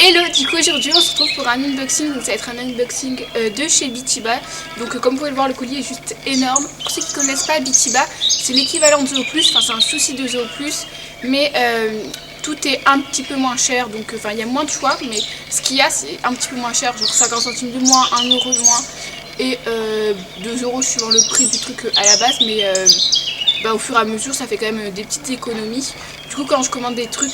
Hello, du coup aujourd'hui on se retrouve pour un unboxing, donc ça va être un unboxing de chez Bitiba. Donc comme vous pouvez le voir, le collier est juste énorme. Pour ceux qui ne connaissent pas Bitiba, c'est l'équivalent de Zooplus, enfin c'est un souci de Zooplus, mais tout est un petit peu moins cher, donc il y a moins de choix, mais ce qu'il y a c'est un petit peu moins cher, genre 50 centimes de moins, 1 euro de moins, et 2 euros suivant le prix du truc à la base, mais au fur et à mesure ça fait quand même des petites économies. Du coup quand je commande des trucs,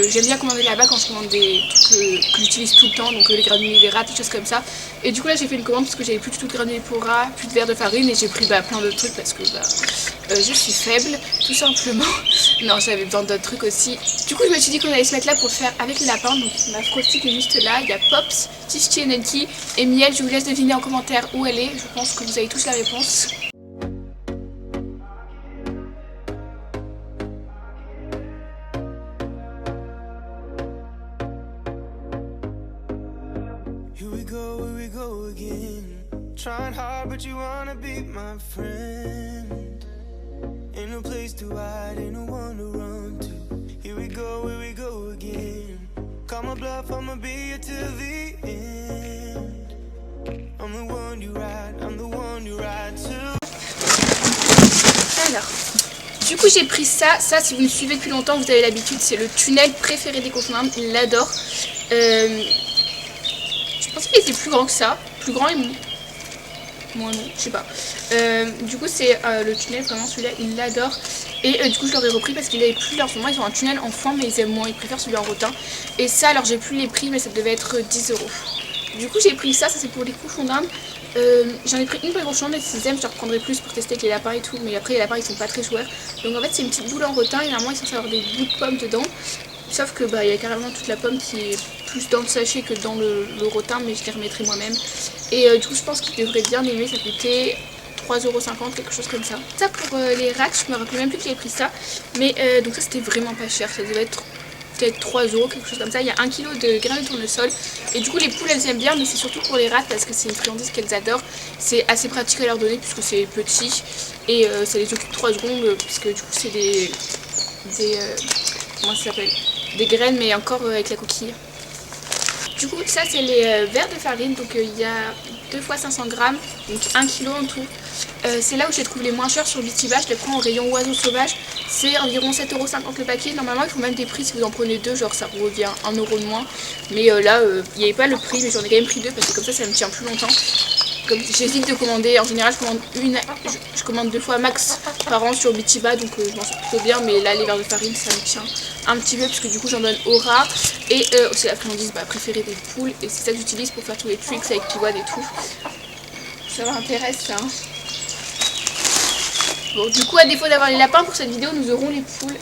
j'aime bien commander là-bas quand je commande des trucs que j'utilise tout le temps, donc les granulés, les rats, des choses comme ça. Et du coup là j'ai fait une commande parce que j'avais plus du tout de granulés pour rats, plus de verre de farine, et j'ai pris plein de trucs parce que je suis faible, tout simplement. Non, j'avais besoin d'autres trucs aussi. Du coup je me suis dit qu'on allait se mettre là pour le faire avec les lapins. Donc ma frosty qui est juste là, il y a Pops, Tishti et Nenki et Miel. Je vous laisse deviner en commentaire où elle est, je pense que vous avez tous la réponse. Here we go again. Trying hard, but you wanna be my friend. Ain't no place to hide, ain't no one to run to. Here we go again. Call my bluff, I'ma be here till the end. I'm the one you ride to. Alors, du coup j'ai pris ça, si vous me suivez depuis longtemps, vous avez l'habitude, c'est le tunnel préféré des cochons d'Inde, ils l'adorent. Je pensais qu'il était plus grand que ça, plus grand et moins long, je sais pas. Du coup c'est le tunnel, vraiment celui-là, ils l'adorent. Et du coup je l'aurais repris parce qu'il avait plus là en ce moment, ils ont un tunnel enfant mais ils aiment moins, ils préfèrent celui en rotin. Et ça, alors j'ai plus les prix mais ça devait être 10 euros. Du coup j'ai pris ça c'est pour les cochons d'Inde. J'en ai pris une pour les cochons d'Inde, et si ils aiment je leur prendrai plus pour tester avec les lapins et tout. Mais après les lapins ils sont pas très joueurs. Donc en fait c'est une petite boule en rotin et normalement ils sont censés avoir des bouts de pommes dedans. Sauf que il y a carrément toute la pomme qui est plus dans le sachet que dans le rotin, mais je les remettrai moi-même. Et du coup je pense qu'ils devraient bien aimer, ça coûtait 3,50 €, quelque chose comme ça. Ça pour les rats, je me rappelle même plus que j'avais pris ça. Mais donc ça c'était vraiment pas cher, ça devait être peut-être 3 €, quelque chose comme ça. Il y a 1 kg de graines de tournesol. Et du coup les poules elles aiment bien, mais c'est surtout pour les rats parce que c'est une friandise qu'elles adorent. C'est assez pratique à leur donner puisque c'est petit. Et ça les occupe 3 secondes, puisque du coup c'est des comment ça s'appelle, des graines mais encore avec la coquille. Du coup ça c'est les verres de farine, donc il y a 2 fois 500 grammes, donc 1 kg en tout. C'est là où je les trouve les moins chers sur Bitiba, je les prends au rayon oiseaux sauvages, c'est environ 7,50 € le paquet. Normalement ils font même des prix si vous en prenez 2, genre ça revient 1 € de moins. Mais là il n'y avait pas le prix, mais j'en ai quand même pris 2 parce que comme ça me tient plus longtemps. Comme j'hésite de commander, en général je commande 2 fois max par an sur Bitiba, donc je m'en sors plutôt bien. Mais là les verres de farine ça me tient un petit peu parce que du coup j'en donne au rat. Et c'est la friandise préférée des poules, et c'est ça que j'utilise pour faire tous les tricks avec Kiwad et tout. Ça m'intéresse ça. Bon, du coup à défaut d'avoir les lapins pour cette vidéo, nous aurons les poules.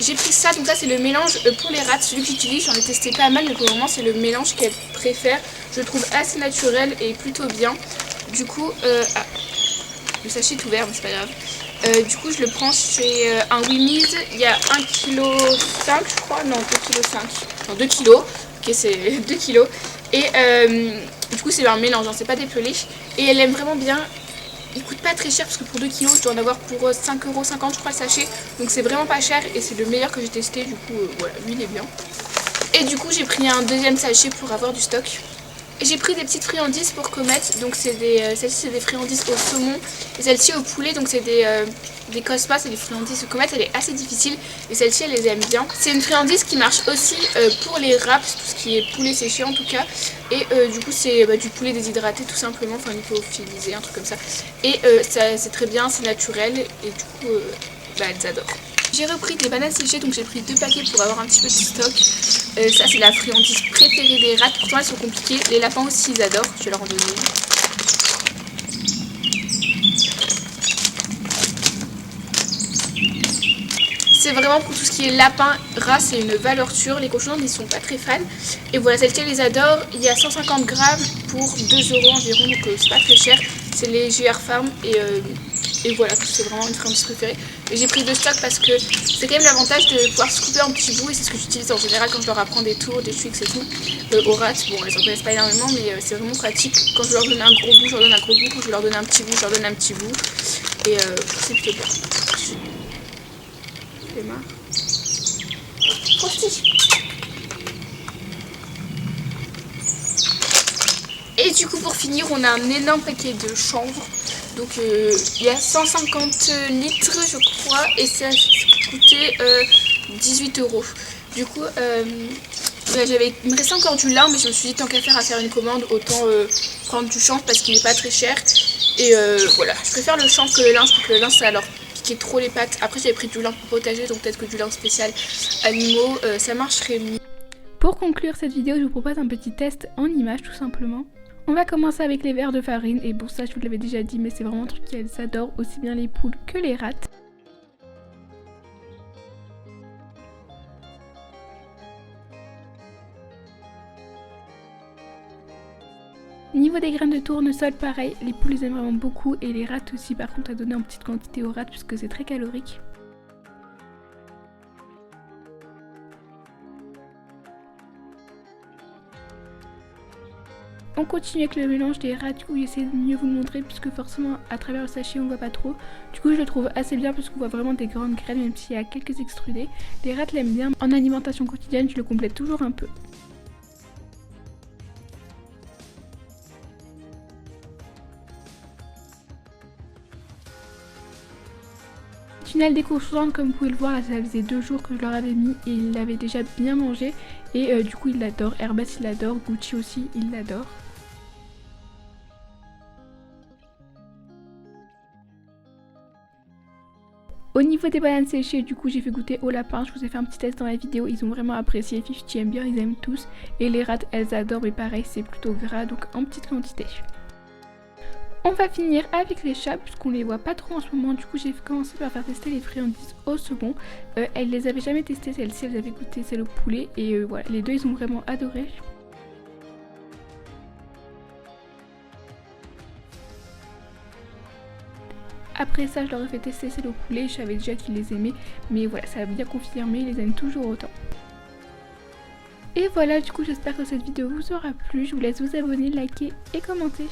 J'ai pris ça, donc ça c'est le mélange pour les rats, celui que j'utilise, j'en ai testé pas mal, mais pour le moment c'est le mélange qu'elle préfère. Je le trouve assez naturel et plutôt bien. Du coup, le sachet est ouvert mais c'est pas grave. Du coup je le prends chez un Winnie's, il y a 1,5 kg je crois, non 2,5 kg, non 2 kg, ok c'est 2 kg. Et du coup c'est un mélange, c'est pas dépelé, et elle aime vraiment bien. Il coûte pas très cher parce que pour 2 kg je dois en avoir pour 5,50 € je crois le sachet. Donc c'est vraiment pas cher et c'est le meilleur que j'ai testé. Du coup voilà, lui il est bien. Et du coup j'ai pris un deuxième sachet pour avoir du stock. Et j'ai pris des petites friandises pour Comet. Donc celle-ci c'est des friandises au saumon et celle-ci au poulet. Donc c'est des cospas, c'est des friandises. Comet elle est assez difficile et celle-ci elle les aime bien. C'est une friandise qui marche aussi pour les wraps, tout ce qui est poulet séché en tout cas. Et du coup c'est du poulet déshydraté tout simplement, enfin lyophilisé, un truc comme ça. Et c'est très bien, c'est naturel et du coup elles adorent. J'ai repris des bananes séchées, donc j'ai pris 2 paquets pour avoir un petit peu de stock. Ça c'est la friandise préférée des rats, pourtant elles sont compliquées. Les lapins aussi ils adorent, je vais leur en donner une. C'est vraiment pour tout ce qui est lapin, rat, c'est une valeur sûre. Les cochons ils sont pas très fans. Et voilà, celle-ci elle les adore. Il y a 150 grammes pour 2 € environ, donc c'est pas très cher. C'est les GR Farm et Et voilà, c'est vraiment une friandise préférée. Et j'ai pris 2 stocks parce que c'est quand même l'avantage de pouvoir se couper en petits bouts. Et c'est ce que j'utilise en général quand je leur apprends des tours, des tricks et tout. Aux rats, bon, elles en connaissent pas énormément, mais c'est vraiment pratique. Quand je leur donne un gros bout, je leur donne un gros bout. Quand je leur donne un petit bout, je leur donne un petit bout. Et c'est plutôt bien. J'ai marre. Prosti. Et du coup, pour finir, on a un énorme paquet de chanvre. Donc il y a 150 litres je crois et ça coûtait 18 €. Du coup il me restait encore du lin, mais je me suis dit tant qu'à faire une commande, autant prendre du chanvre parce qu'il n'est pas très cher. Et voilà, je préfère le chanvre que le lin, parce que le lin ça alors piquer trop les pattes. Après j'avais pris du lin pour potager, donc peut-être que du lin spécial animaux ça marcherait mieux. Pour conclure cette vidéo, je vous propose un petit test en images tout simplement. On va commencer avec les verres de farine, et bon ça je vous l'avais déjà dit, mais c'est vraiment un truc qu'elles adorent, aussi bien les poules que les rats. Niveau des graines de tournesol, pareil, les poules les aiment vraiment beaucoup, et les rats aussi, par contre à donner en petite quantité aux rats puisque c'est très calorique. On continue avec le mélange des rats, du coup j'essaie de mieux vous le montrer puisque forcément à travers le sachet on voit pas trop. Du coup je le trouve assez bien puisqu'on voit vraiment des grandes graines même s'il y a quelques extrudés. Les rats l'aiment bien. En alimentation quotidienne je le complète toujours un peu. Tunnel décourgeante, comme vous pouvez le voir, là, ça faisait 2 jours que je leur avais mis et ils l'avaient déjà bien mangé. Et du coup ils l'adorent, Airbus il l'adore, Gucci aussi il l'adore. Au niveau des bananes séchées, du coup j'ai fait goûter aux lapins, je vous ai fait un petit test dans la vidéo, ils ont vraiment apprécié, Fifty aime bien, ils aiment tous. Et les rats elles adorent, mais pareil c'est plutôt gras, donc en petite quantité. On va finir avec les chats puisqu'on les voit pas trop en ce moment, du coup j'ai commencé par faire tester les friandises au second. Elles les avaient jamais testées, celles-ci elles avaient goûté celle au poulet et voilà, les deux ils ont vraiment adoré. Après ça je leur ai fait tester celle au poulet, je savais déjà qu'ils les aimaient, mais voilà ça a bien confirmé, ils les aiment toujours autant. Et voilà, du coup j'espère que cette vidéo vous aura plu, je vous laisse vous abonner, liker et commenter.